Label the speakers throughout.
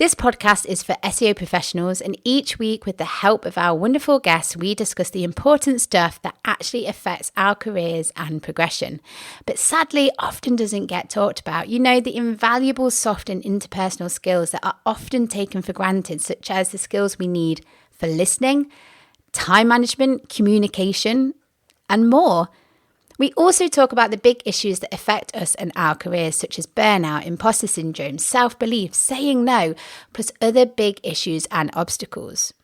Speaker 1: This podcast is for SEO professionals, and each week, with the help of our wonderful guests, we discuss the important stuff that actually affects our careers and progression, but sadly often doesn't get talked about. You know, the invaluable soft and interpersonal skills that are often taken for granted, such as the skills we need for listening, time management, communication, and more. We also talk about the big issues that affect us and our careers, such as burnout, imposter syndrome, self-belief, saying no, plus other big issues and obstacles.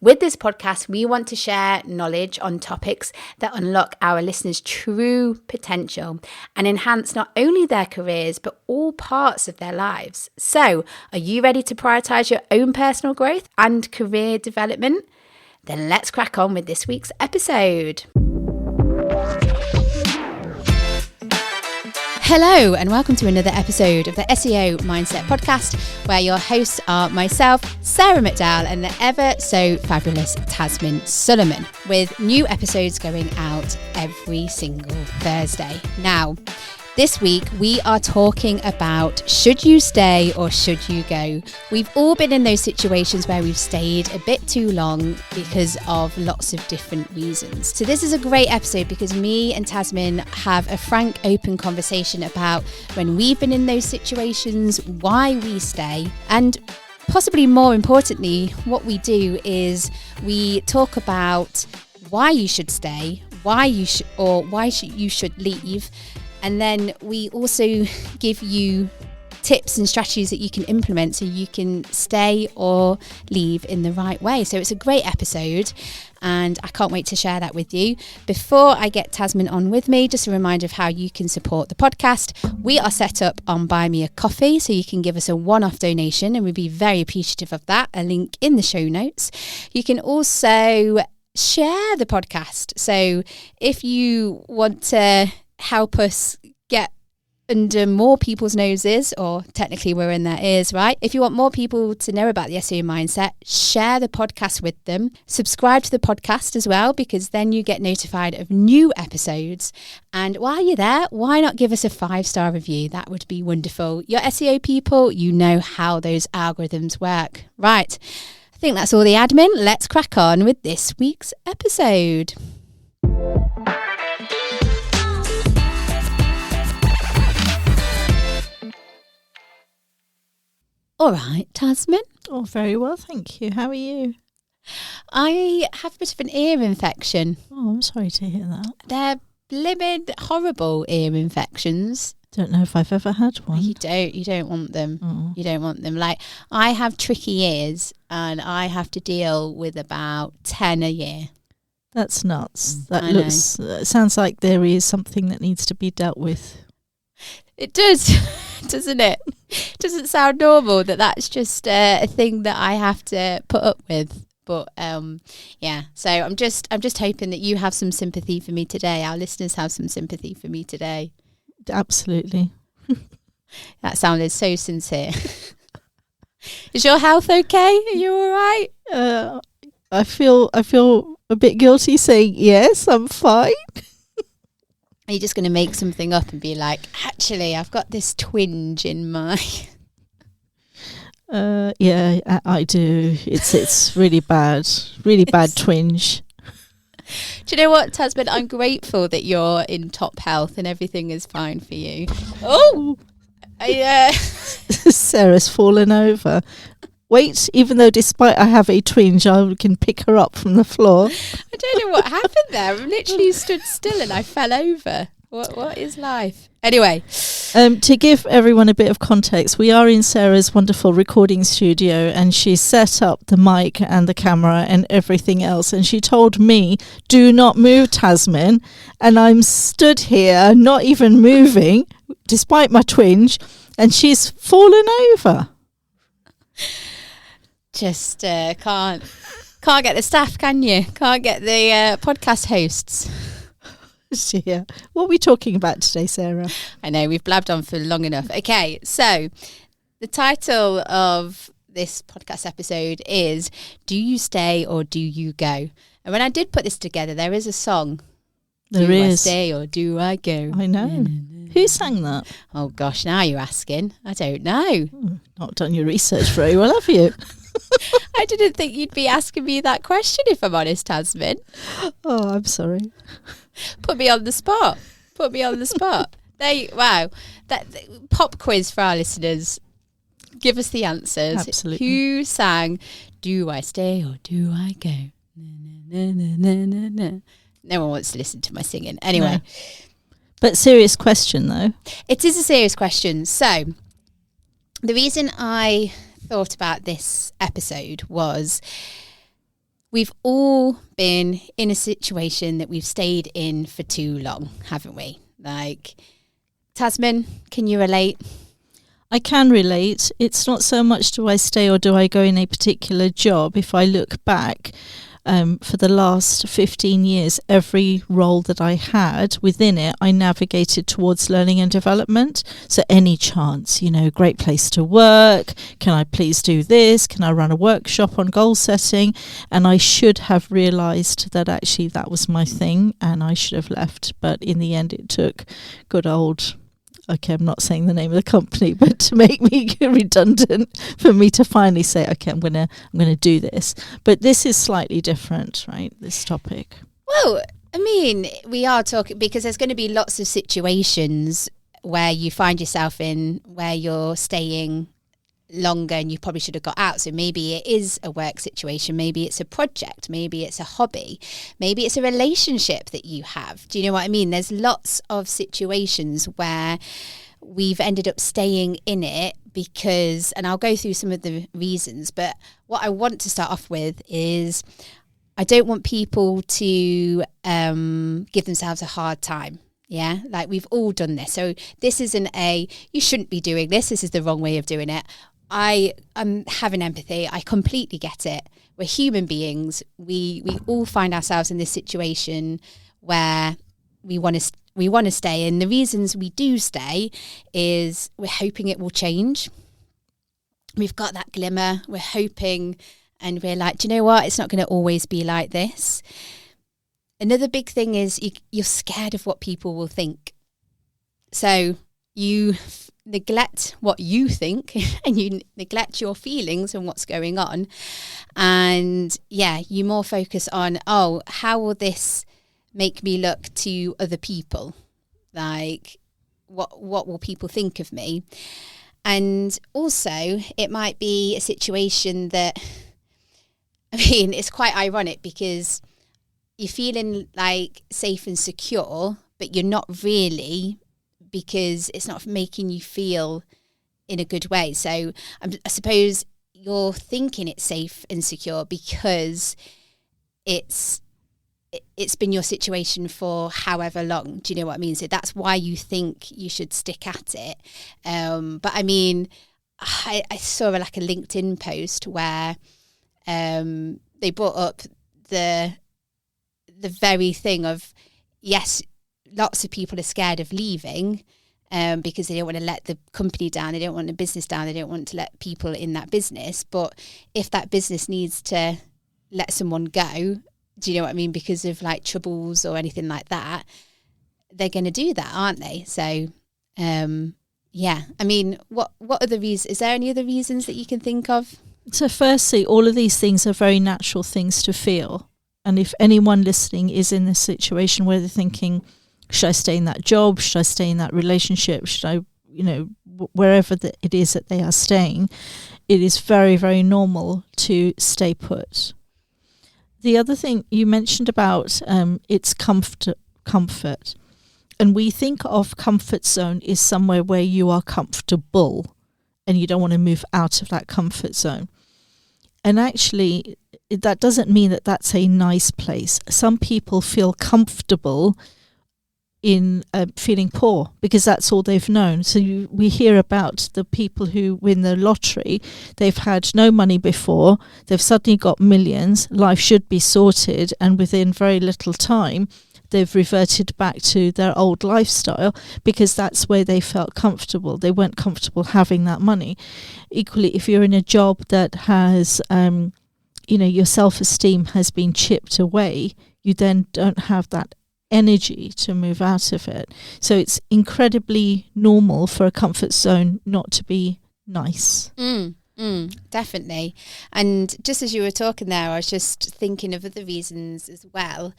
Speaker 1: With this podcast, we want to share knowledge on topics that unlock our listeners' true potential and enhance not only their careers, but all parts of their lives. So, are you ready to prioritize your own personal growth and career development? Then let's crack on with this week's episode. Hello and welcome to another episode of the SEO Mindset podcast, where your hosts are myself, Sarah McDowell, and the ever so fabulous Tazmin Suleman, with new episodes going out every single Thursday. Now, this week we are talking about should you stay or should you go? We've all been in those situations where we've stayed a bit too long because of lots of different reasons. So this is a great episode because me and Tazmin have a frank, open conversation about when we've been in those situations, why we stay, and possibly more importantly, what we do is we talk about why you should stay, why you should leave. And then we also give you tips and strategies that you can implement so you can stay or leave in the right way. So it's a great episode and I can't wait to share that with you. Before I get Tazmin on with me, just a reminder of how you can support the podcast. We are set up on Buy Me a Coffee, so you can give us a one-off donation and we'd be very appreciative of that. A link in the show notes. You can also share the podcast. So if you want to help us get under more people's noses, or technically we're in their ears, right? If you want more people to know about the SEO mindset, share the podcast with them. Subscribe to the podcast as well, because then you get notified of new episodes. And while you're there, why not give us a 5-star review? That would be wonderful. You're SEO people, you know how those algorithms work. Right, I think that's all the admin. Let's crack on with this week's episode. All right, Tazmin.
Speaker 2: Oh, very well, thank you. How are you?
Speaker 1: I have a bit of an ear infection.
Speaker 2: Oh, I'm sorry to hear that.
Speaker 1: They're blimmin' horrible ear infections.
Speaker 2: Don't know if I've ever had one.
Speaker 1: You don't want them. Oh. You don't want them. Like, I have tricky ears and I have to deal with about 10 a year.
Speaker 2: That's nuts. That sounds like there is something that needs to be dealt with.
Speaker 1: It does, doesn't it? Doesn't sound normal that's just a thing that I have to put up with. But yeah, so I'm just hoping that you have some sympathy for me today. Our listeners have some sympathy for me today. Absolutely. That sounded so sincere. Is your health okay? Are you all right?
Speaker 2: I feel a bit guilty saying yes, I'm fine.
Speaker 1: Are you just going to make something up and be like, actually, I've got this twinge in my...
Speaker 2: Yeah, I do. It's really bad twinge.
Speaker 1: Do you know what, Tazmin? I'm grateful that you're in top health and everything is fine for you. Oh!
Speaker 2: Sarah's fallen over. Wait, even though despite I have a twinge, I can pick her up from the floor.
Speaker 1: I don't know what happened there. I literally stood still and I fell over. What is life? Anyway.
Speaker 2: To give everyone a bit of context, we are in Sarah's wonderful recording studio and she set up the mic and the camera and everything else. And she told me, do not move, Tazmin. And I'm stood here, not even moving, despite my twinge, and she's fallen over.
Speaker 1: Just can't get the staff, can you? Can't get the podcast hosts.
Speaker 2: Yeah. What are we talking about today, Sarah?
Speaker 1: I know, we've blabbed on for long enough. Okay, so the title of this podcast episode is Do You Stay or Do You Go? And when I did put this together, there is a song
Speaker 2: There
Speaker 1: do I
Speaker 2: is.
Speaker 1: stay or do I go?
Speaker 2: I know. Who sang that?
Speaker 1: Oh gosh, now you're asking. I don't know.
Speaker 2: Not done your research very well, have you?
Speaker 1: I didn't think you'd be asking me that question, if I'm honest, Tazmin.
Speaker 2: Oh, I'm sorry.
Speaker 1: Put me on the spot. Wow. That pop quiz for our listeners. Give us the answers.
Speaker 2: Absolutely.
Speaker 1: Who sang "Do I Stay or Do I Go"? Na, na, na, na, na. No one wants to listen to my singing. Anyway.
Speaker 2: No. But serious question, though.
Speaker 1: It is a serious question. So the reason I thought about this episode was we've all been in a situation that we've stayed in for too long, haven't we? Like, Tazmin, can you relate?
Speaker 2: I can relate. It's not so much do I stay or do I go in a particular job. If I look back, for the last 15 years, every role that I had within it, I navigated towards learning and development. So any chance, great place to work. Can I please do this? Can I run a workshop on goal setting? And I should have realised that actually that was my thing and I should have left. But in the end, it took good old... Okay, I'm not saying the name of the company, but to make me redundant for me to finally say, okay, I'm gonna do this. But this is slightly different, right? This topic.
Speaker 1: Well, I mean, we are talking because there's going to be lots of situations where you find yourself in where you're staying longer and you probably should have got out. So maybe it is a work situation, maybe it's a project, maybe it's a hobby, maybe it's a relationship that you have. Do you know what I mean? There's lots of situations where we've ended up staying in it because, and I'll go through some of the reasons, but what I want to start off with is I don't want people to give themselves a hard time. Yeah, like we've all done this. So this isn't you shouldn't be doing this. This is the wrong way of doing it. I'm having empathy. I completely get it. We're human beings. We all find ourselves in this situation where we want to stay. And the reasons we do stay is we're hoping it will change. We've got that glimmer. We're hoping and we're like, do you know what? It's not going to always be like this. Another big thing is you're scared of what people will think. So you neglect what you think and you neglect your feelings and what's going on. And yeah, you more focus on, how will this make me look to other people? Like, what will people think of me? And also, it might be a situation that, it's quite ironic because you're feeling like safe and secure, but you're not really, because it's not making you feel in a good way. So I suppose you're thinking it's safe and secure because it's been your situation for however long. Do you know what I mean? So that's why you think you should stick at it. But I saw a LinkedIn post where they brought up the very thing of, yes, lots of people are scared of leaving because they don't want to let the company down, they don't want the business down, they don't want to let people in that business. But if that business needs to let someone go, do you know what I mean, because of troubles or anything like that, they're going to do that, aren't they? So, what other reasons? Is there any other reasons that you can think of?
Speaker 2: So firstly, all of these things are very natural things to feel. And if anyone listening is in this situation where they're thinking, should I stay in that job? Should I stay in that relationship? Should I, wherever it is that they are staying, it is very, very normal to stay put. The other thing you mentioned about it's comfort. And we think of comfort zone is somewhere where you are comfortable and you don't want to move out of that comfort zone. And actually, that doesn't mean that that's a nice place. Some people feel comfortable in feeling poor because that's all they've known. So we hear about the people who win the lottery. They've had no money before. They've suddenly got millions. Life should be sorted. And within very little time, they've reverted back to their old lifestyle because that's where they felt comfortable. They weren't comfortable having that money. Equally, if you're in a job that has, your self-esteem has been chipped away, you then don't have that energy to move out of it. So it's incredibly normal for a comfort zone not to be nice.
Speaker 1: Definitely. And just as you were talking there, I was just thinking of other reasons as well,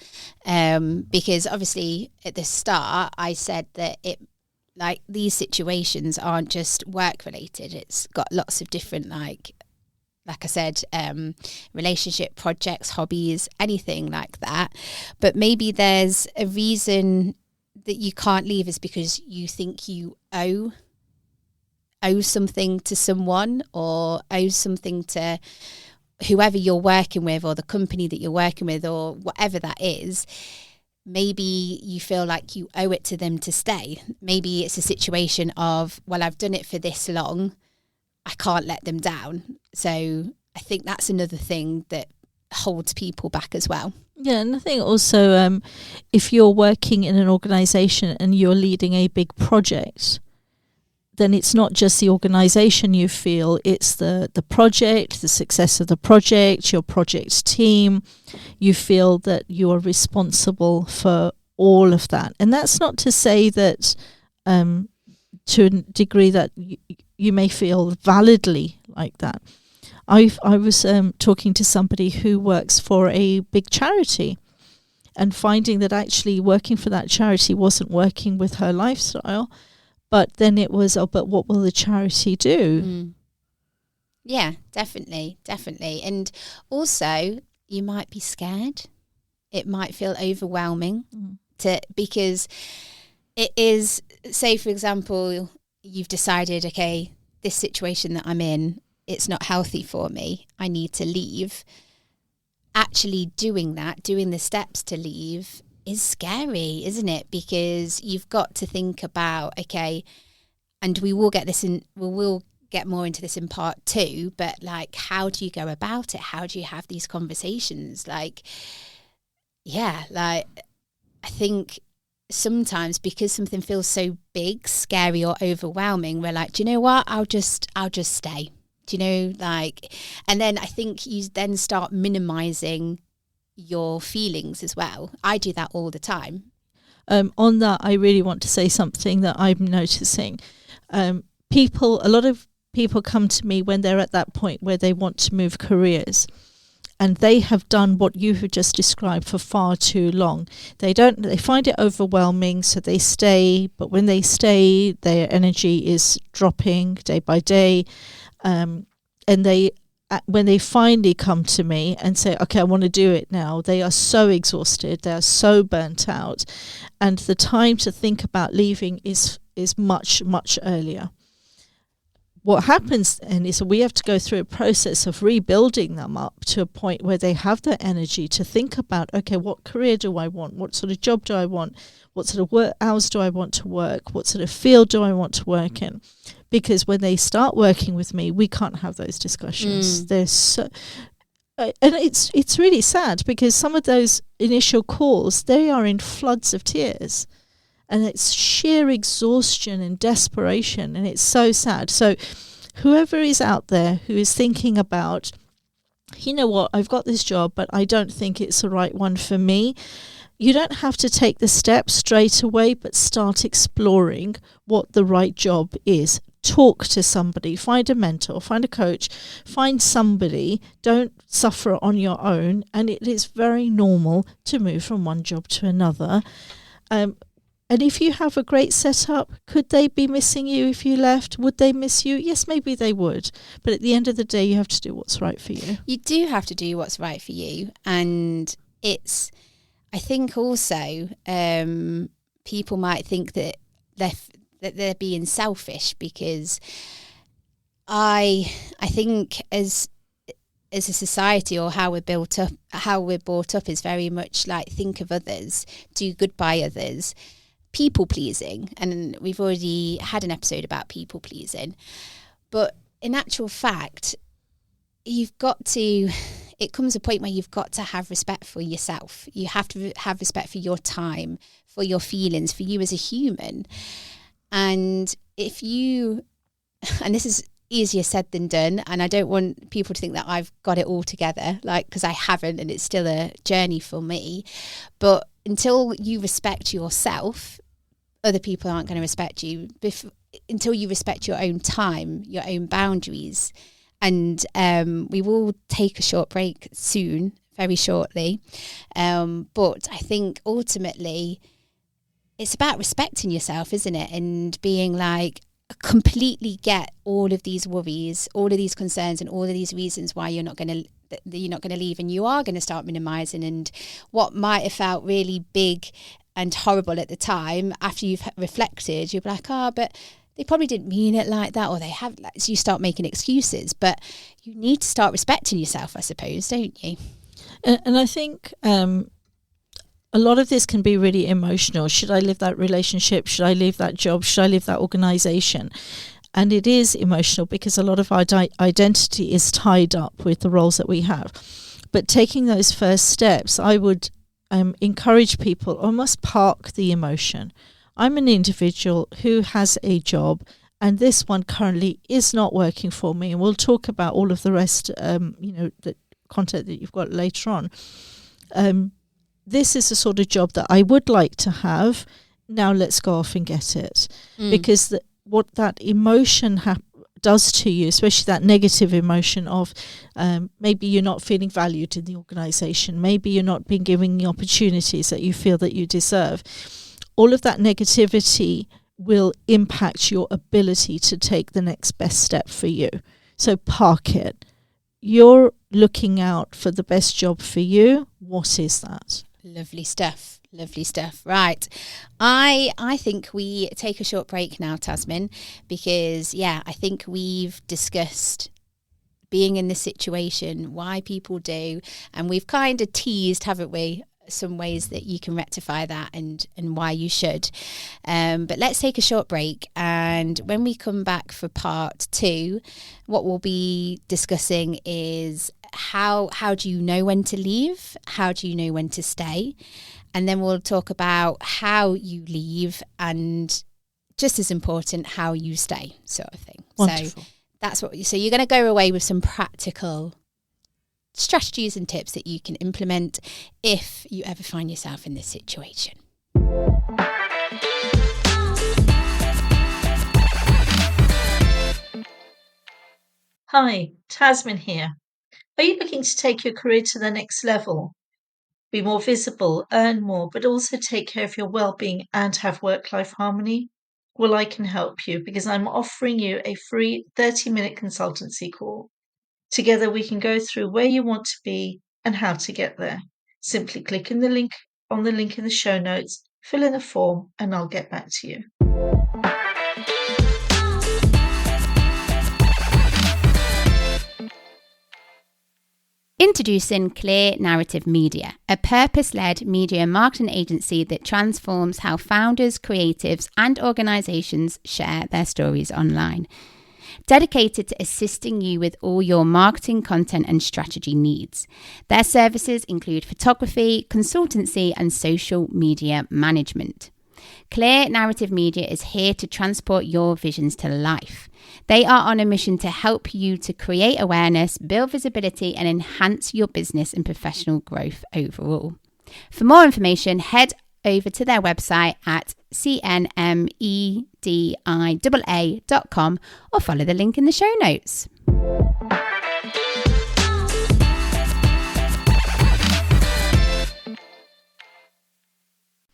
Speaker 1: because obviously at the start I said that these situations aren't just work related. It's got lots of different like I said, relationship, projects, hobbies, anything like that. But maybe there's a reason that you can't leave is because you think you owe something to someone, or owe something to whoever you're working with, or the company that you're working with, or whatever that is. Maybe you feel like you owe it to them to stay. Maybe it's a situation of, well, I've done it for this long, I can't let them down. So I think that's another thing that holds people back as well.
Speaker 2: Yeah, and I think also if you're working in an organisation and you're leading a big project, then it's not just the organisation you feel, it's the project, the success of the project, your project team. You feel that you are responsible for all of that. And that's not to say that to a degree that you may feel validly like that. I was talking to somebody who works for a big charity, and finding that actually working for that charity wasn't working with her lifestyle. But then it was, but what will the charity do?
Speaker 1: Yeah, definitely. And also, you might be scared. It might feel overwhelming because it is, say, for example, you've decided, okay, this situation that I'm in, it's not healthy for me. I need to leave. Actually doing the steps to leave is scary, isn't it? Because you've got to think about, okay, and we will get more into this in part 2, but like, how do you go about it? How do you have these conversations? Like, yeah, like, I think sometimes because something feels so big, scary or overwhelming, we're like, do you know what? I'll just stay. Do you know, like, and then I think you then start minimizing your feelings as well. I do that all the time.
Speaker 2: On that, I really want to say something that I'm noticing. A lot of people come to me when they're at that point where they want to move careers, and they have done what you have just described for far too long. They find it overwhelming, so they stay, but when they stay, their energy is dropping day by day, and when they finally come to me and say, okay, I want to do it now, they are so exhausted, they are so burnt out, and the time to think about leaving is much, much earlier. What happens then is we have to go through a process of rebuilding them up to a point where they have the energy to think about, okay, what career do I want? What sort of job do I want? What sort of work hours do I want to work? What sort of field do I want to work in? Because when they start working with me, we can't have those discussions. They're so, and it's really sad because some of those initial calls, they are in floods of tears. And it's sheer exhaustion and desperation, and it's so sad. So whoever is out there who is thinking about, you know what, I've got this job, but I don't think it's the right one for me, you don't have to take the step straight away, but start exploring what the right job is. Talk to somebody, find a mentor, find a coach, find somebody. Don't suffer on your own. And it is very normal to move from one job to another. And if you have a great setup, could they be missing you if you left? Would they miss you? Yes, maybe they would. But at the end of the day, you have to do what's right for you.
Speaker 1: You do have to do what's right for you. And I think also people might think that they're being selfish, because I think as a society, or how we're brought up is very much like, think of others, do good by others. People pleasing, and we've already had an episode about people pleasing, but in actual fact, it comes a point where you've got to have respect for yourself. You have to have respect for your time, for your feelings, for you as a human. And and this is easier said than done, and I don't want people to think that I've got it all together, like, because I haven't, and it's still a journey for me. But until you respect yourself, other people aren't going to respect you. Until you respect your own time, your own boundaries. And we will take a short break soon, very shortly. But I think ultimately it's about respecting yourself, isn't it? And being like, completely get all of these worries, all of these concerns, and all of these reasons why you're not going to leave, and you are going to start minimizing. And what might have felt really big and horrible at the time, after you've reflected, you'll be like, but they probably didn't mean it like that, or they have. So you start making excuses, but you need to start respecting yourself, I suppose, don't you?
Speaker 2: And I think a lot of this can be really emotional. Should I leave that relationship? Should I leave that job? Should I leave that organization? And it is emotional because a lot of our identity is tied up with the roles that we have. But taking those first steps, I would encourage people almost park the emotion. I'm an individual who has a job, and this one currently is not working for me. And we'll talk about all of the rest, the content that you've got later on. This is the sort of job that I would like to have. Now let's go off and get it. Because what that emotion does to you, especially that negative emotion of maybe you're not feeling valued in the organisation, maybe you're not being given the opportunities that you feel that you deserve. All of that negativity will impact your ability to take the next best step for you. So park it. You're looking out for the best job for you. What is that?
Speaker 1: Lovely stuff. Right. I think we take a short break now, Tazmin, because I think we've discussed being in this situation, why people do, and we've kind of teased, haven't we, some ways that you can rectify that and why you should. But let's take a short break, and when we come back for part 2, what we'll be discussing is how do you know when to leave? How do you know when to stay? And then we'll talk about how you leave, and just as important, how you stay, sort of thing.
Speaker 2: Wonderful.
Speaker 1: So you're going to go away with some practical strategies and tips that you can implement if you ever find yourself in this situation.
Speaker 2: Hi, Tazmin here. Are you looking to take your career to the next level? Be more visible, earn more, but also take care of your well-being and have work-life harmony? Well, I can help you because I'm offering you a free 30-minute consultancy call. Together we can go through where you want to be and how to get there. Simply click on the link in the show notes, fill in a form, and I'll get back to you.
Speaker 1: Introducing Clear Narrative Media, a purpose-led media marketing agency that transforms how founders, creatives, and organizations share their stories online. Dedicated to assisting you with all your marketing, content, and strategy needs. Their services include photography, consultancy, and social media management. Clear Narrative Media is here to transport your visions to life. They are on a mission to help you to create awareness, build visibility, and enhance your business and professional growth overall. For more information, head over to their website at cnmedia.com or follow the link in the show notes.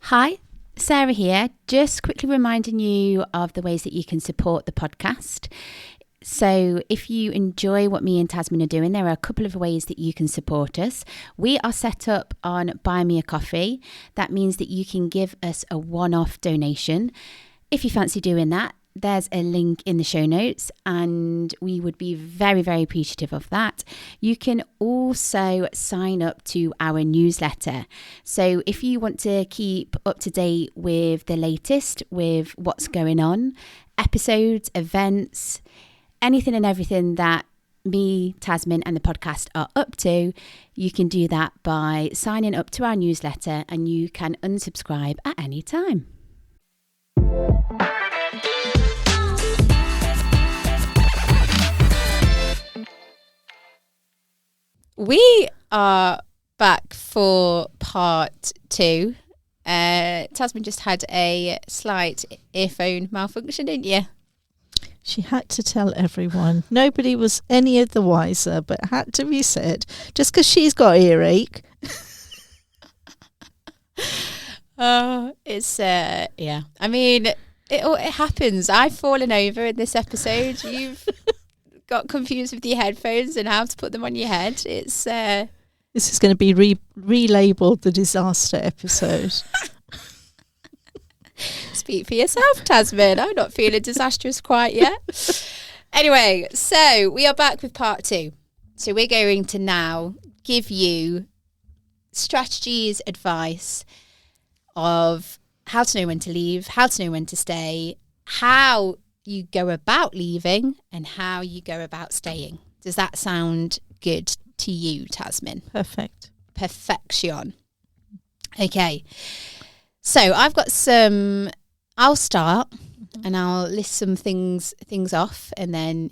Speaker 1: Hi, Sarah here, just quickly reminding you of the ways that you can support the podcast. So if you enjoy what me and Tazmin are doing, there are a couple of ways that you can support us. We are set up on Buy Me a Coffee. That means that you can give us a one-off donation. If you fancy doing that, there's a link in the show notes, and we would be very, very appreciative of that. You can also sign up to our newsletter. So if you want to keep up to date with the latest, with what's going on, episodes, events, anything and everything that me, Tazmin, and the podcast are up to, you can do that by signing up to our newsletter, and you can unsubscribe at any time. We are back for part 2 Tazmin just had a slight earphone malfunction, didn't you?
Speaker 2: She had to tell everyone. Nobody was any of the wiser, but it had to be said. Just because she's got earache.
Speaker 1: It's yeah. I mean, it happens. I've fallen over in this episode. You've got confused with your headphones and how to put them on your head. It's
Speaker 2: this is going to be relabeled the disaster episode.
Speaker 1: Speak for yourself, Tazmin. I'm not feeling disastrous quite yet. Anyway, so we are back with part 2. So we're going to now give you strategies, advice of how to know when to leave, how to know when to stay, how you go about leaving, and how you go about staying. Does that sound good to you, Tazmin?
Speaker 2: Perfect.
Speaker 1: Perfection. Okay. So I've got I'll start and I'll list some things off, and then,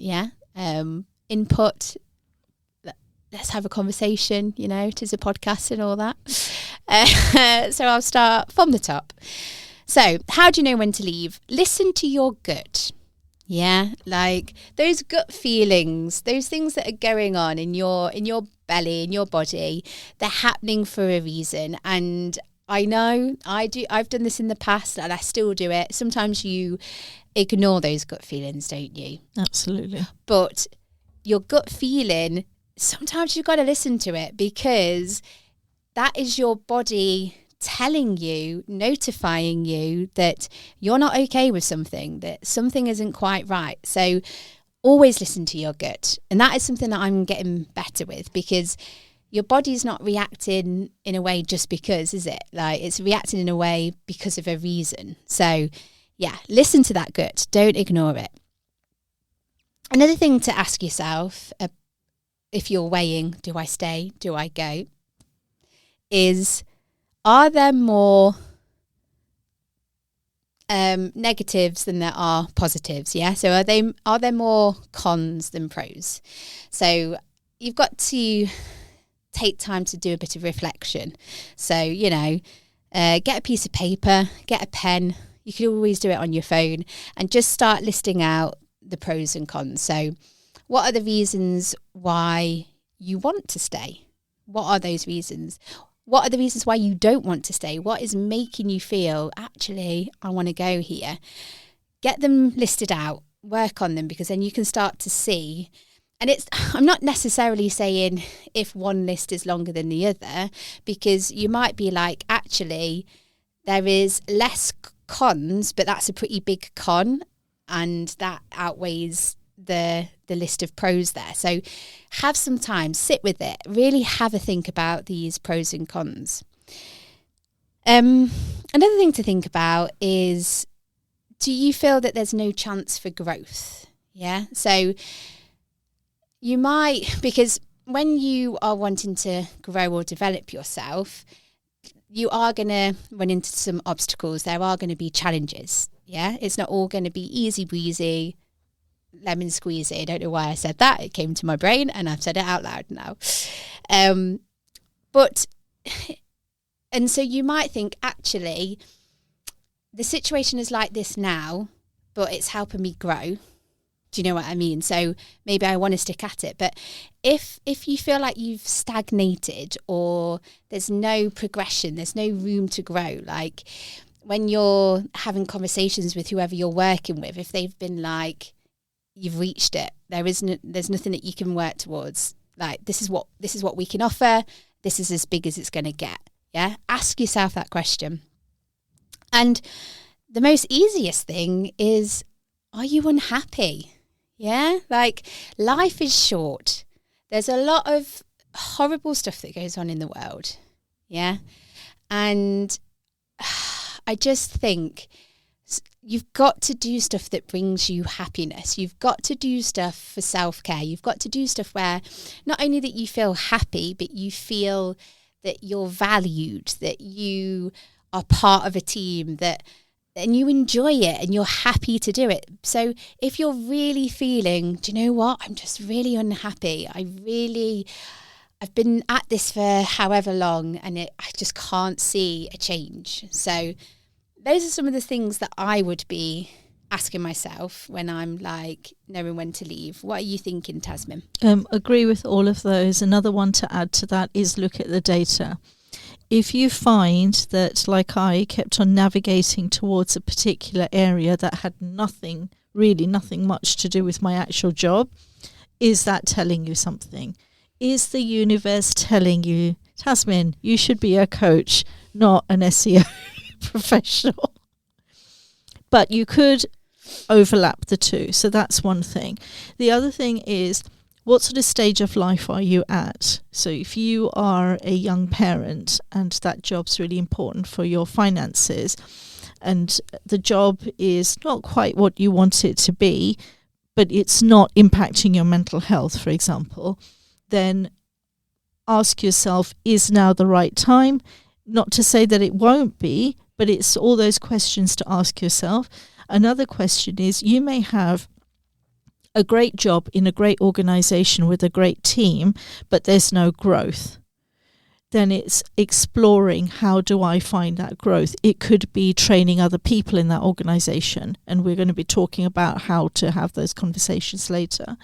Speaker 1: input. Let's have a conversation, it is a podcast and all that. So I'll start from the top. So how do you know when to leave? Listen to your gut. Yeah, like those gut feelings, those things that are going on in your belly, in your body, they're happening for a reason. And I know I've done this in the past and I still do it. Sometimes you ignore those gut feelings, don't you?
Speaker 2: Absolutely.
Speaker 1: But your gut feeling, sometimes you've got to listen to it, because that is your body telling you, notifying you that you're not okay with something, that something isn't quite right. So always listen to your gut. And that is something that I'm getting better with, because your body's not reacting in a way just because, is it? Like, it's reacting in a way because of a reason. So yeah, listen to that gut. Don't ignore it. Another thing to ask yourself, if you're weighing, do I stay, do I go, is, are there more negatives than there are positives? Yeah. So are there more cons than pros? So you've got to take time to do a bit of reflection. So, get a piece of paper, get a pen. You can always do it on your phone, and just start listing out the pros and cons. So what are the reasons why you want to stay? What are those reasons? What are the reasons why you don't want to stay? What is making you feel, actually, I want to go here? Get them listed out, work on them, because then you can start to see. And I'm not necessarily saying if one list is longer than the other, because you might be like, actually, there is less cons, but that's a pretty big con, and that outweighs the list of pros there. So have some time, sit with it, really have a think about these pros and cons. Another thing to think about is, do you feel that there's no chance for growth? Yeah. So you might, because when you are wanting to grow or develop yourself, you are going to run into some obstacles. There are going to be challenges. Yeah. It's not all going to be easy breezy, lemon squeezy. I don't know why I said that. It came to my brain and I've said it out loud now. And so you might think, actually, the situation is like this now, but it's helping me grow. Do you know what I mean? So maybe I want to stick at it. But if you feel like you've stagnated, or there's no progression, there's no room to grow, like when you're having conversations with whoever you're working with, if they've been like, you've reached it, there's nothing that you can work towards, like this is what we can offer, this is as big as it's going to get. Yeah, ask yourself that question. And the most easiest thing is, are you unhappy? Yeah, like life is short. There's a lot of horrible stuff that goes on in the world. Yeah. And I just think you've got to do stuff that brings you happiness. You've got to do stuff for self-care. You've got to do stuff where not only that you feel happy, but you feel that you're valued, that you are part of a team, and you enjoy it and you're happy to do it. So if you're really feeling, do you know what, I'm just really unhappy, I've been at this for however long and I just can't see a change. So those are some of the things that I would be asking myself when I'm like knowing when to leave. What are you thinking, Tazmin?
Speaker 2: Agree with all of those. Another one to add to that is look at the data. If you find that, like I, kept on navigating towards a particular area that had nothing much to do with my actual job, is that telling you something? Is the universe telling you, Tazmin, you should be a coach, not an SEO professional? But you could overlap the two. So that's one thing. The other thing is, what sort of stage of life are you at? So if you are a young parent and that job's really important for your finances, and the job is not quite what you want it to be, but it's not impacting your mental health, for example, then ask yourself, is now the right time? Not to say that it won't be, but it's all those questions to ask yourself. Another question is, you may have a great job in a great organization with a great team, but there's no growth. Then it's exploring, how do I find that growth? It could be training other people in that organization, and we're going to be talking about how to have those conversations later.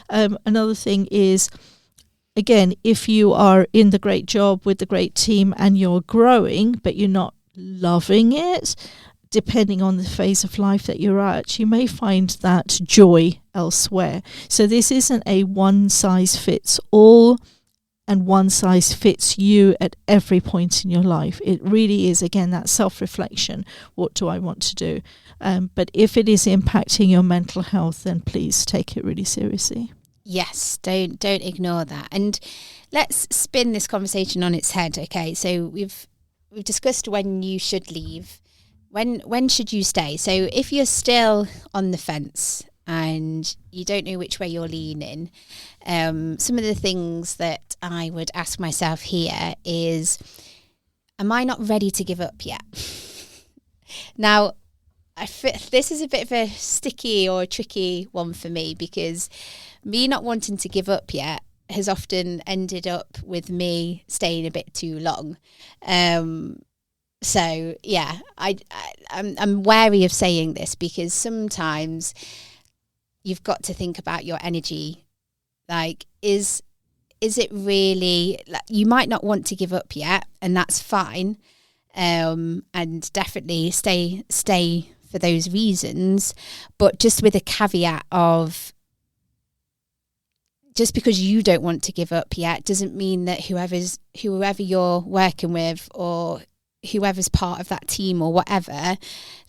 Speaker 2: Another thing is, again, if you are in the great job with the great team and you're growing, but you're not loving it, depending on the phase of life that you're at, you may find that joy elsewhere. So this isn't a one size fits all and one size fits you at every point in your life. It really is, again, that self-reflection. What do I want to do? But if it is impacting your mental health, then please take it really seriously.
Speaker 1: Yes, don't ignore that. And let's spin this conversation on its head. Okay, so we've discussed when you should leave. When should you stay? So if you're still on the fence and you don't know which way you're leaning, some of the things that I would ask myself here is, am I not ready to give up yet? Now, this is a bit of a sticky or a tricky one for me, because me not wanting to give up yet has often ended up with me staying a bit too long. So yeah, I'm wary of saying this, because sometimes you've got to think about your energy. Like, is it really, like, you might not want to give up yet, and that's fine. And definitely stay for those reasons, but just with a caveat of, just because you don't want to give up yet doesn't mean that whoever you're working with or whoever's part of that team or whatever,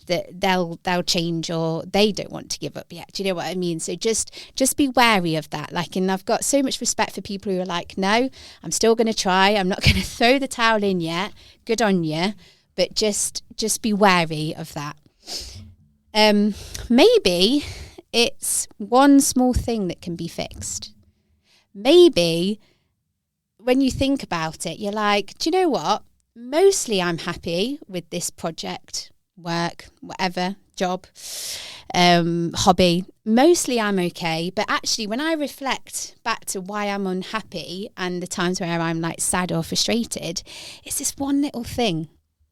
Speaker 1: that they'll change or they don't want to give up yet. Do you know what I mean? So just be wary of that. Like, and I've got so much respect for people who are like, no, I'm still going to try. I'm not going to throw the towel in yet. Good on you. But just be wary of that. Maybe it's one small thing that can be fixed. Maybe when you think about it, you're like, do you know what? Mostly I'm happy with this project, work, whatever, job, hobby. Mostly I'm okay. But actually, when I reflect back to why I'm unhappy and the times where I'm like sad or frustrated, it's this one little thing.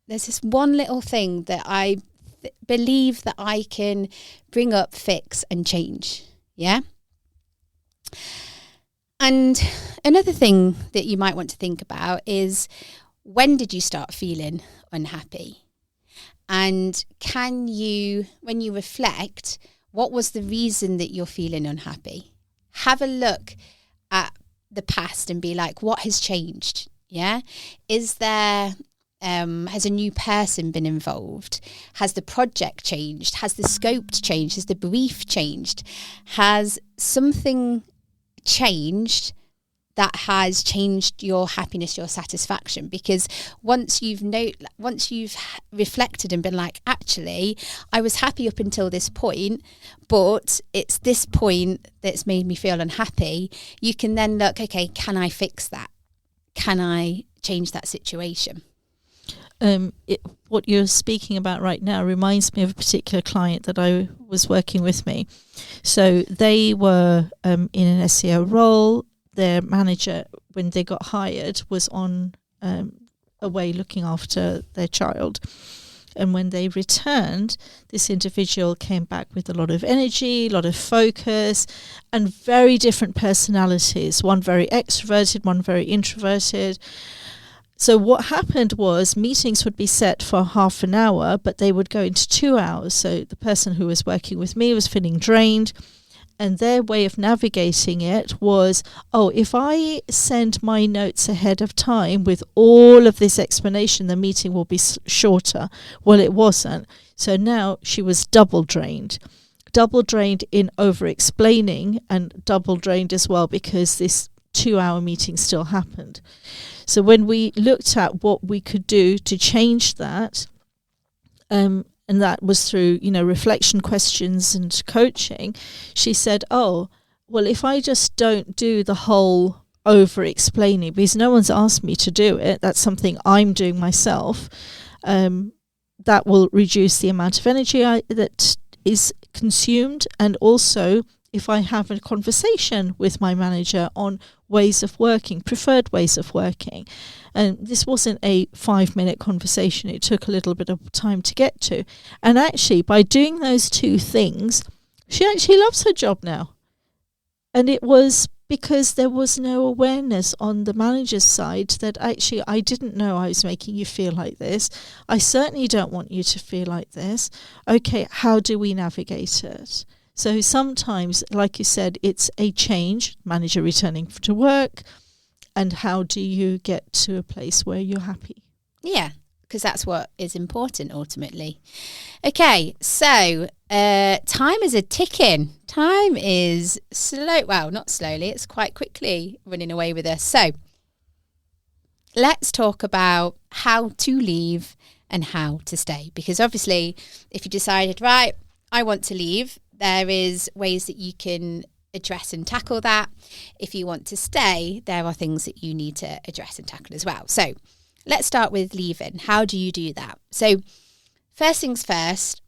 Speaker 1: There's this one little thing that I believe that I can bring up, fix and change. Yeah. And another thing that you might want to think about is, when did you start feeling unhappy? And can you, when you reflect, what was the reason that you're feeling unhappy? Have a look at the past and be like, what has changed? Yeah. Is there, has a new person been involved? Has the project changed? Has the scope changed? Has the brief changed? Has something changed that has changed your happiness, your satisfaction? Because once you've reflected and been like, actually, I was happy up until this point, but it's this point that's made me feel unhappy, you can then look, okay, can I fix that? Can I change that situation? What you're speaking about right now reminds me of a particular client that I was working with me. So they were in an SEO role. Their manager
Speaker 2: when they got hired, was on away looking after their child. And when they returned, this individual came back with a lot of energy, a lot of focus, and very different personalities. One very extroverted, one very introverted. So what happened was meetings would be set for half an hour, but they would go into 2 hours. So the person who was working with me was feeling drained. And their way of navigating it was, if I send my notes ahead of time with all of this explanation, the meeting will be shorter. Well, it wasn't. So now she was double drained in over-explaining, and double drained as well because this 2-hour meeting still happened. So when we looked at what we could do to change that, and that was through, reflection questions and coaching, she said, if I just don't do the whole over-explaining, because no one's asked me to do it, that's something I'm doing myself, that will reduce the amount of energy that is consumed. And also, if I have a conversation with my manager on ways of working, preferred ways of working. And this wasn't a 5-minute conversation. It took a little bit of time to get to. And actually, by doing those two things, she actually loves her job now. And it was because there was no awareness on the manager's side that actually, I didn't know I was making you feel like this. I certainly don't want you to feel like this. Okay, how do we navigate it? So sometimes, like you said, it's a change, manager returning to work, and how do you get to a place where you're happy?
Speaker 1: Yeah, because that's what is important ultimately. Okay, so time is a ticking. Time is slow. Well, not slowly. It's quite quickly running away with us. So let's talk about how to leave and how to stay. Because obviously, if you decided, right, I want to leave, there is ways that you can address and tackle that. If you want to stay, there are things that you need to address and tackle as well. So let's start with leaving. How do you do that? So first things first,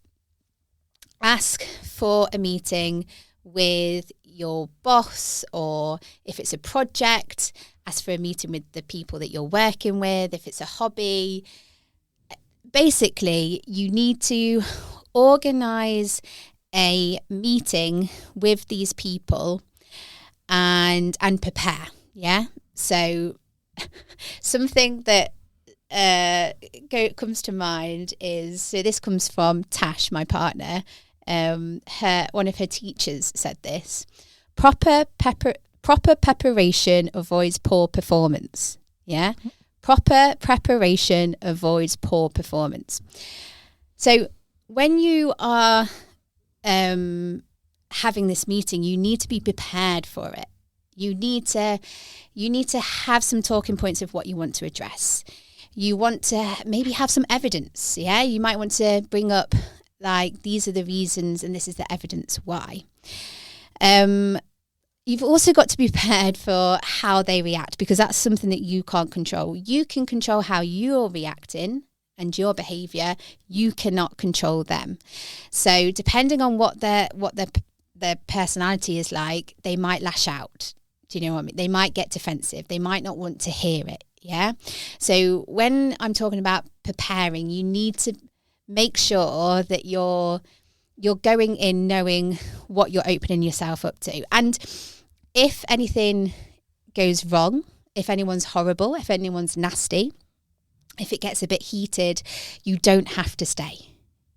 Speaker 1: ask for a meeting with your boss, or if it's a project, ask for a meeting with the people that you're working with. If it's a hobby, basically you need to organise a meeting with these people and prepare. Yeah. So something that comes to mind is, so this comes from Tash, my partner. One of her teachers said this: proper preparation avoids poor performance. Yeah. Proper preparation avoids poor performance. So when you are having this meeting, you need to be prepared for it. You need to have some talking points of what you want to address. You want to maybe have some evidence. Yeah, you might want to bring up, like, these are the reasons and this is the evidence why. You've also got to be prepared for how they react, because that's something that you can't control. You can control how you're reacting and your behaviour. You cannot control them. So depending on what their personality is like, they might lash out. Do you know what I mean? They might get defensive. They might not want to hear it. Yeah. So when I'm talking about preparing, you need to make sure that you're going in knowing what you're opening yourself up to. And if anything goes wrong, if anyone's horrible, if anyone's nasty, if it gets a bit heated, you don't have to stay.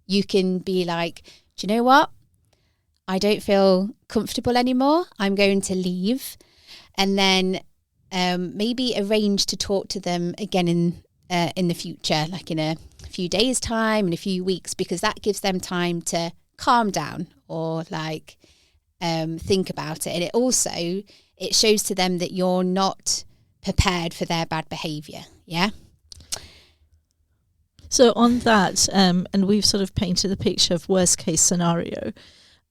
Speaker 1: You can be like, do you know what? I don't feel comfortable anymore. I'm going to leave. And then maybe arrange to talk to them again in the future, like in a few days' time, in a few weeks, because that gives them time to calm down or like think about it. And it shows to them that you're not prepared for their bad behaviour. Yeah.
Speaker 2: So on that, and we've sort of painted the picture of worst case scenario.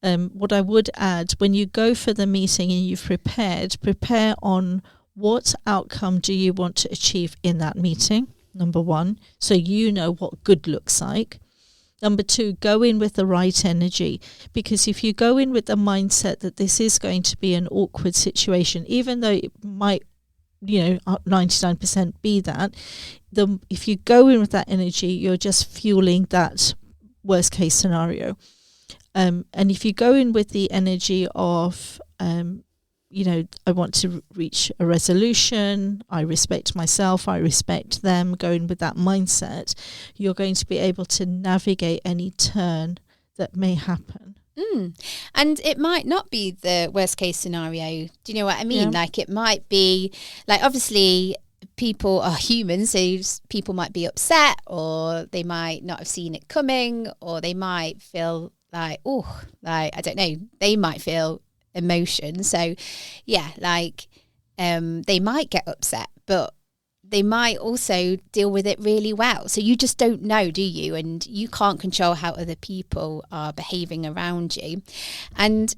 Speaker 2: What I would add, when you go for the meeting and you've prepare on what outcome do you want to achieve in that meeting, number one, so you know what good looks like. Number two, go in with the right energy, because if you go in with the mindset that this is going to be an awkward situation, even though it might 99% be that. If you go in with that energy, you're just fueling that worst case scenario. And if you go in with the energy of, I want to reach a resolution, I respect myself, I respect them, going with that mindset, you're going to be able to navigate any turn that may happen.
Speaker 1: And it might not be the worst case scenario. Do you know what I mean?
Speaker 2: Yeah.
Speaker 1: Like, it might be, like, obviously people are human, so people might be upset, or they might not have seen it coming, or they might feel like, I don't know, they might feel emotion. So yeah, like they might get upset, but they might also deal with it really well. So you just don't know, do you? And you can't control how other people are behaving around you. And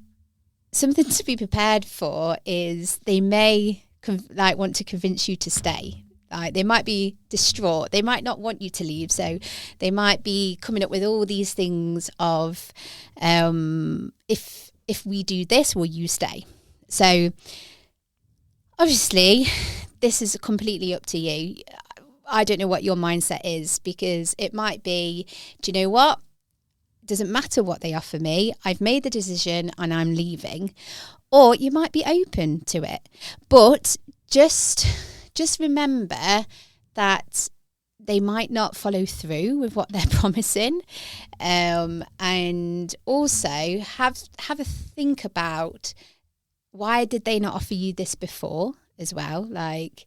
Speaker 1: something to be prepared for is they may want to convince you to stay. Like, they might be distraught. They might not want you to leave. So they might be coming up with all these things of, if we do this, will you stay? So obviously, this is completely up to you. I don't know what your mindset is, because it might be, do you know what? It doesn't matter what they offer me. I've made the decision and I'm leaving. Or you might be open to it. But just remember that they might not follow through with what they're promising. And also have a think about, why did they not offer you this before as well? Like,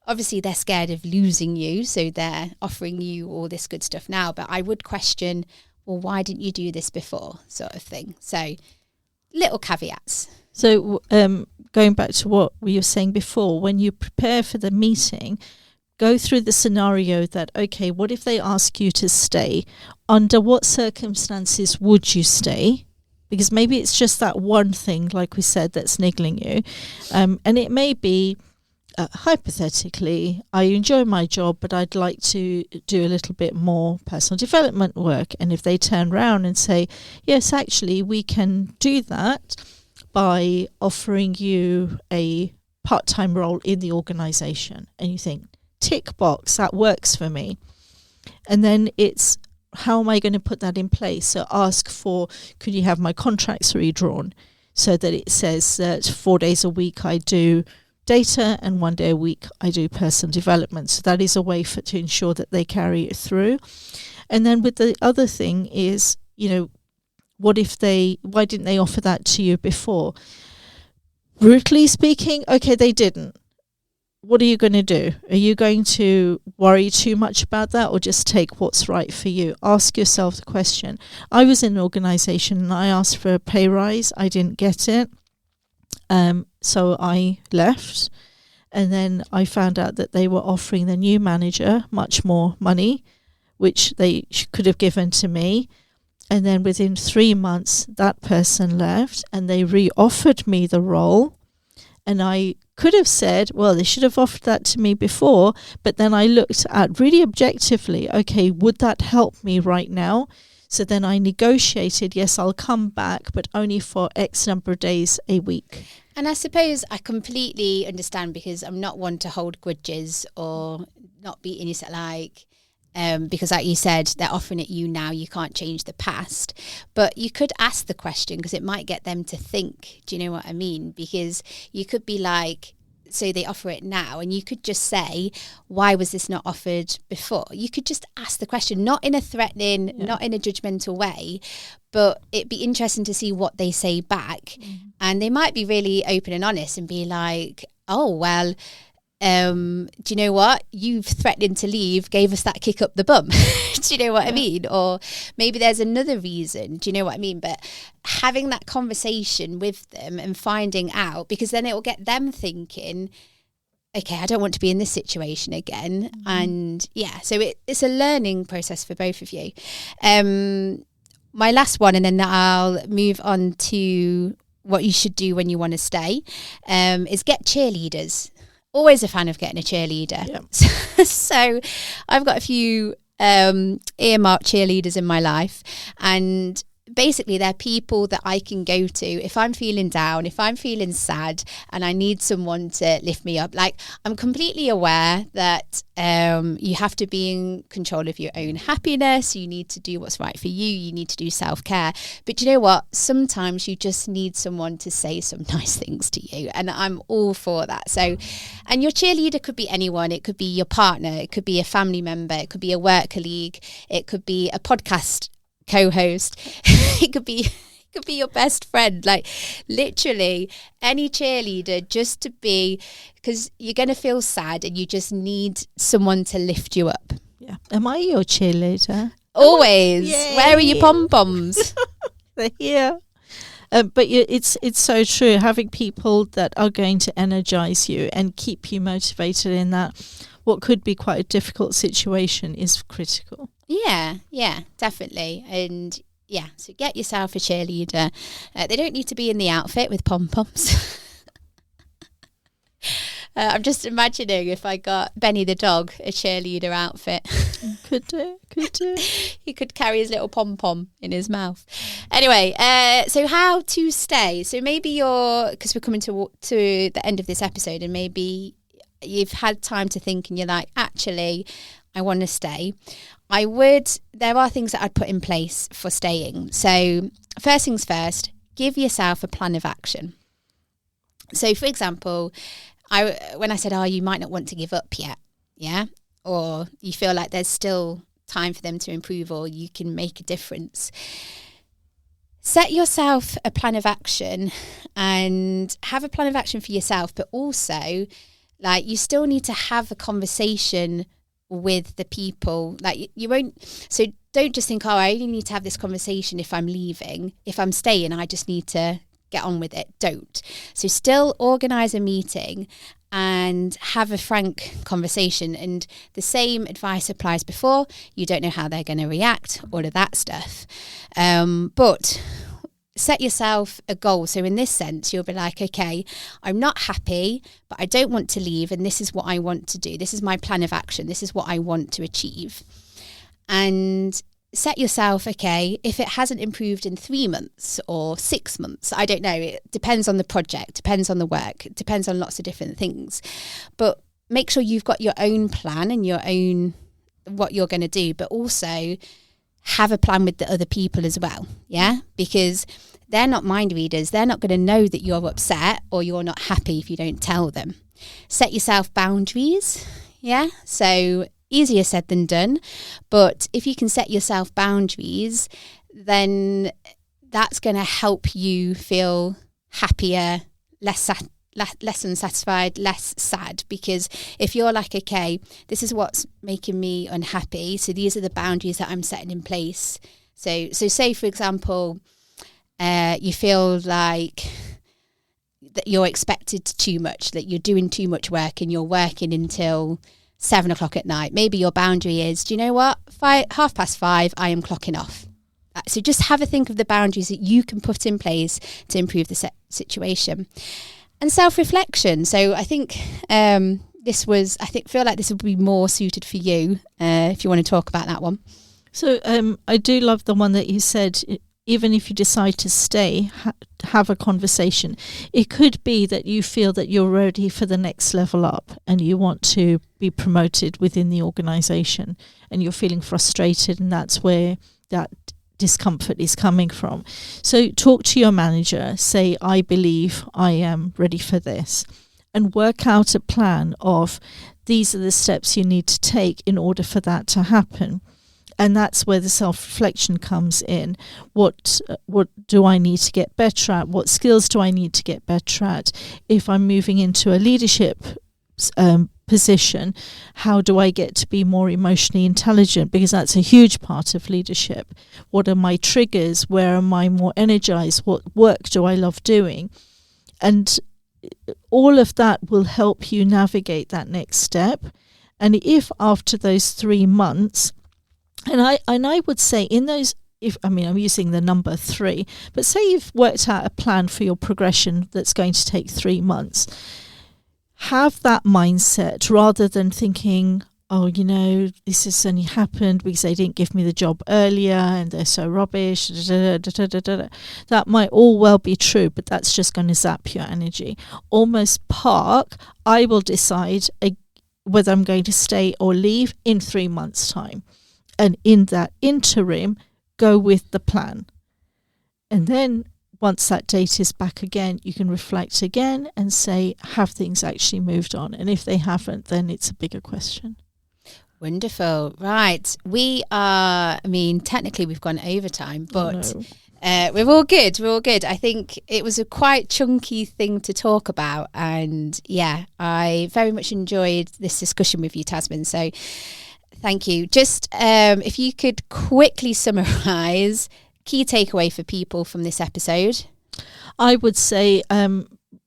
Speaker 1: obviously they're scared of losing you, so they're offering you all this good stuff now. But I would question, well, why didn't you do this before, sort of thing. So little caveats.
Speaker 2: So going back to what we were saying before, when you prepare for the meeting, go through the scenario that, okay, what if they ask you to stay? Under what circumstances would you stay? Because maybe it's just that one thing, like we said, that's niggling you. And it may be, hypothetically, I enjoy my job, but I'd like to do a little bit more personal development work. And if they turn around and say, yes, actually, we can do that by offering you a part-time role in the organisation. And you think, tick box, that works for me. And then it's, how am I going to put that in place? So ask for, could you have my contracts redrawn so that it says that 4 days a week I do data and 1 day a week I do personal development. So that is a way to ensure that they carry it through. And then with the other thing is, why didn't they offer that to you before? Brutally speaking, okay, they didn't. What are you going to do? Are you going to worry too much about that, or just take what's right for you? Ask yourself the question. I was in an organisation and I asked for a pay rise. I didn't get it. So I left. And then I found out that they were offering the new manager much more money, which they could have given to me. And then within 3 months, that person left and they re-offered me the role. And I could have said, well, they should have offered that to me before. But then I looked at really objectively, okay, would that help me right now? So then I negotiated, yes, I'll come back, but only for X number of days a week.
Speaker 1: And I suppose I completely understand, because I'm not one to hold grudges or not be in yourself, because like you said, they're offering it you now, you can't change the past. But you could ask the question, because it might get them to think. Do you know what I mean? Because you could be like, so they offer it now, and you could just say, why was this not offered before? You could just ask the question, not in a threatening, not in a judgmental way, but it'd be interesting to see what they say back. And they might be really open and honest and be like, oh, well, do you know what? You've threatened to leave, gave us that kick up the bum. Do you know what I mean? Or maybe there's another reason. Do you know what I mean? But having that conversation with them and finding out, because then it will get them thinking, okay, I don't want to be in this situation again. And yeah, so it's a learning process for both of you. My last one, and then I'll move on to what you should do when you want to stay, is get cheerleaders. Always a fan of getting a cheerleader. Yep. So I've got a few earmarked cheerleaders in my life, and basically they're people that I can go to if I'm feeling down, if I'm feeling sad and I need someone to lift me up. Like, I'm completely aware that you have to be in control of your own happiness. You need to do what's right for you. You need to do self-care. But you know what? Sometimes you just need someone to say some nice things to you. And I'm all for that. So, and your cheerleader could be anyone. It could be your partner. It could be a family member. It could be a work colleague. It could be a podcast co-host. It could be your best friend. Like, literally any cheerleader, just to be, because you're going to feel sad and you just need someone to lift you up.
Speaker 2: Yeah. Am I your cheerleader?
Speaker 1: Always.
Speaker 2: Yay.
Speaker 1: Where are your pom-poms?
Speaker 2: They're here. But it's so true. Having people that are going to energize you and keep you motivated in that what could be quite a difficult situation is critical.
Speaker 1: Yeah, definitely. And yeah, so get yourself a cheerleader. They don't need to be in the outfit with pom-poms. I'm just imagining if I got Benny the dog a cheerleader outfit.
Speaker 2: Could do.
Speaker 1: He could carry his little pom-pom in his mouth. Anyway, so how to stay? So maybe because we're coming to the end of this episode, and maybe you've had time to think and you're like, actually, I want to stay. There are things that I'd put in place for staying. So first things first, give yourself a plan of action. So for example, when I said, you might not want to give up yet, yeah? Or you feel like there's still time for them to improve, or you can make a difference. Set yourself a plan of action and have a plan of action for yourself, but also, like, you still need to have a conversation with the people. Like, you won't, so don't just think, I only need to have this conversation if I'm leaving. If I'm staying, I just need to get on with it. Don't. So still organise a meeting and have a frank conversation. And the same advice applies before. You don't know how they're going to react, all of that stuff. But set yourself a goal. So in this sense, you'll be like, okay, I'm not happy, but I don't want to leave. And this is what I want to do. This is my plan of action. This is what I want to achieve. And set yourself, okay, if it hasn't improved in 3 months or 6 months, I don't know. It depends on the project, depends on the work, depends on lots of different things. But make sure you've got your own plan and your own, what you're going to do, but also have a plan with the other people as well. Yeah, because they're not mind readers. They're not going to know that you're upset or you're not happy if you don't tell them. Set yourself boundaries. Yeah, so easier said than done, but if you can set yourself boundaries, then that's going to help you feel happier, less unsatisfied, less sad. Because if you're like, okay, this is what's making me unhappy, so these are the boundaries that I'm setting in place. So say, for example, you feel like that you're expected too much, that you're doing too much work and you're working until 7 o'clock at night. Maybe your boundary is, do you know what? 5:30, I am clocking off. So just have a think of the boundaries that you can put in place to improve the situation. And self-reflection. So I think feel like this would be more suited for you if you want to talk about that one.
Speaker 2: So I do love the one that you said, even if you decide to stay, have a conversation. It could be that you feel that you're ready for the next level up and you want to be promoted within the organisation and you're feeling frustrated, and that's where that discomfort is coming from. So talk to your manager, say, I believe I am ready for this, and work out a plan of these are the steps you need to take in order for that to happen. And that's where the self-reflection comes in. What do I need to get better at? What skills do I need to get better at? If I'm moving into a leadership position, how do I get to be more emotionally intelligent? Because that's a huge part of leadership. What are my triggers? Where am I more energized? What work do I love doing? And all of that will help you navigate that next step. And if after those 3 months, and I would say in those, I'm using the number 3, but say you've worked out a plan for your progression that's going to take 3 months. Have that mindset rather than thinking, oh, this has only happened because they didn't give me the job earlier and they're so rubbish. That might all well be true, but that's just going to zap your energy. Almost park, I will decide whether I'm going to stay or leave in 3 months' time. And in that interim, go with the plan. And then once that date is back again, you can reflect again and say, have things actually moved on? And if they haven't, then it's a bigger question.
Speaker 1: Wonderful. Right. Technically we've gone overtime, but we're all good. We're all good. I think it was a quite chunky thing to talk about. And yeah, I very much enjoyed this discussion with you, Tazmin. So thank you. Just if you could quickly summarise key takeaway for people from this episode.
Speaker 2: I would say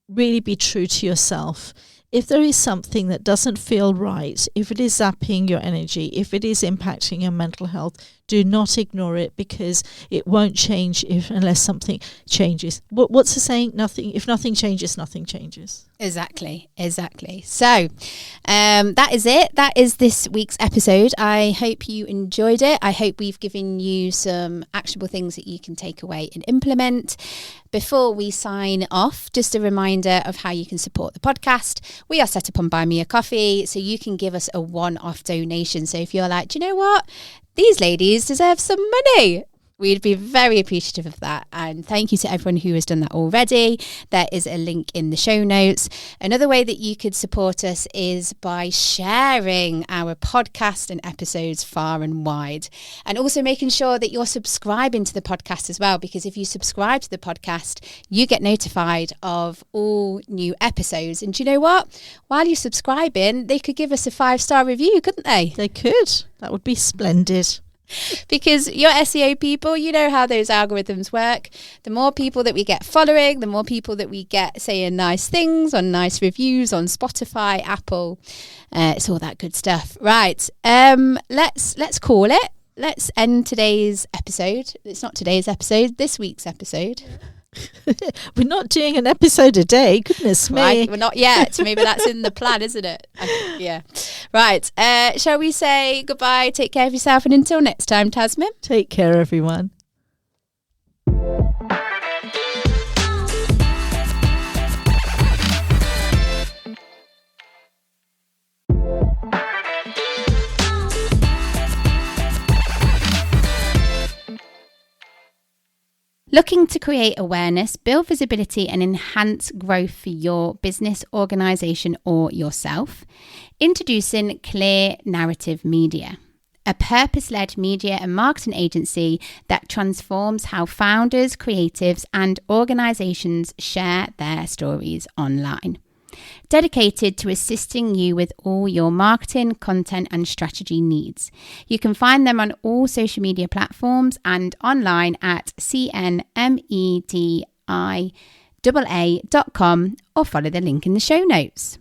Speaker 2: really be true to yourself. If there is something that doesn't feel right, if it is zapping your energy, if it is impacting your mental health, do not ignore it, because it won't change unless something changes. What's the saying? If nothing changes, nothing changes.
Speaker 1: Exactly. So that is it. That is this week's episode. I hope you enjoyed it. I hope we've given you some actionable things that you can take away and implement. Before we sign off, just a reminder of how you can support the podcast. We are set up on Buy Me a Coffee, so you can give us a one-off donation. So if you're like, do you know what? These ladies deserve some money. We'd be very appreciative of that. And thank you to everyone who has done that already. There is a link in the show notes. Another way that you could support us is by sharing our podcast and episodes far and wide. And also making sure that you're subscribing to the podcast as well, because if you subscribe to the podcast, you get notified of all new episodes. And do you know what? While you're subscribing, they could give us a 5-star review, couldn't they?
Speaker 2: They could. That would be splendid.
Speaker 1: Because you're SEO people, you know how those algorithms work. The more people that we get following, the more people that we get saying nice things on nice reviews on Spotify, Apple. It's all that good stuff. Right. Let's call it. Let's end today's episode. It's not today's episode, this week's episode.
Speaker 2: We're not doing an episode a day. Goodness me.
Speaker 1: Right, we're not yet. Maybe that's in the plan, isn't it? Yeah. Right. Shall we say goodbye? Take care of yourself. And until next time, Tazmin.
Speaker 2: Take care, everyone.
Speaker 1: Looking to create awareness, build visibility and enhance growth for your business, organisation or yourself? Introducing Clear Narrative Media, a purpose-led media and marketing agency that transforms how founders, creatives and organisations share their stories online. Dedicated to assisting you with all your marketing, content and strategy needs. You can find them on all social media platforms and online at cnmediaa.com or follow the link in the show notes.